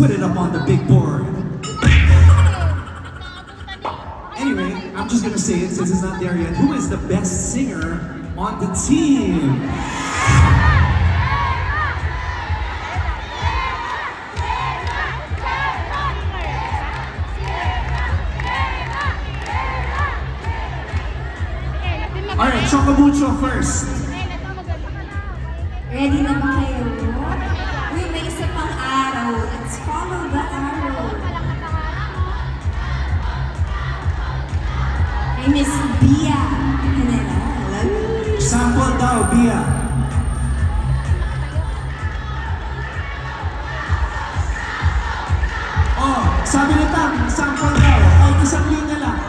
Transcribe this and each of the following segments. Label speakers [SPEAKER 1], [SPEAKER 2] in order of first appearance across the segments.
[SPEAKER 1] put it up on the big board. Anyway, I'm just gonna say it since it's not there yet. Who is the best singer on the team? Alright, Chocomucho first.
[SPEAKER 2] Ready na ba kayo? Uy, may isa pang araw. Let's follow the arrow. Hey, Miss Bia. Hello.
[SPEAKER 1] Sample daw, Bia. Oh, sabi ni Tam, sample daw. Ay, isang linya lang.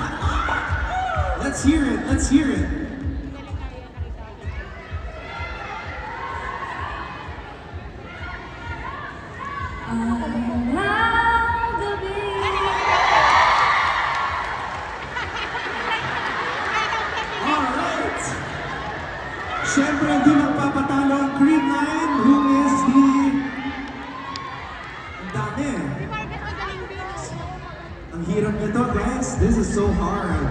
[SPEAKER 1] Let's hear it, let's hear it.
[SPEAKER 2] Around the big.
[SPEAKER 1] Alright. Siyempre, hindi magpapatalo ang Green Line. Who is the... Ang dami. Ang hirap nito, guys. This is so hard.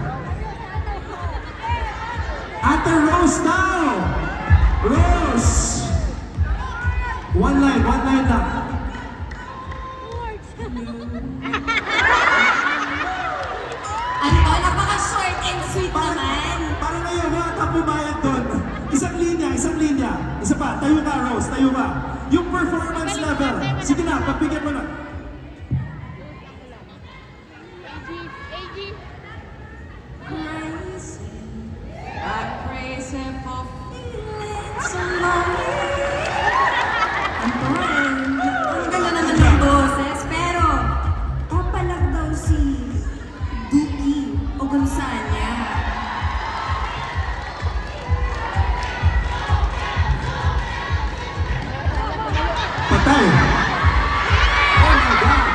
[SPEAKER 1] Ate Rose now! Rose! One line lang.
[SPEAKER 2] Ano, napaka-short and sweet naman.
[SPEAKER 1] Parang nayawa at pumayag doon. Isang linya. Isa pa, tayo ka, Rose, tayo ka. Yung performance level. Sige na, pagbigyan mo na.
[SPEAKER 2] Crazy. I'm crazy for feeling so lonely. Ang ganda naman ng boses, pero papalag daw si Duki o Gonzanya.
[SPEAKER 1] Patay. Oh my God.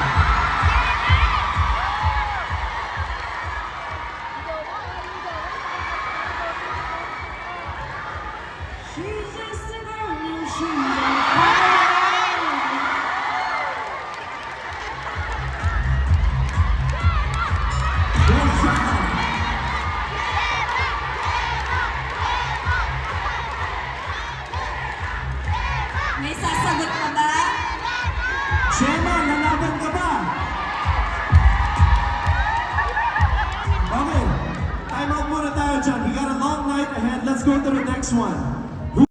[SPEAKER 2] She's just a girl and she's on fire.
[SPEAKER 1] Good job.
[SPEAKER 2] May sasagot ka ba?
[SPEAKER 1] Shema, lalaban ka ba? Okay. Time out muna tayo dyan. We got a long night ahead. Let's go to the next one.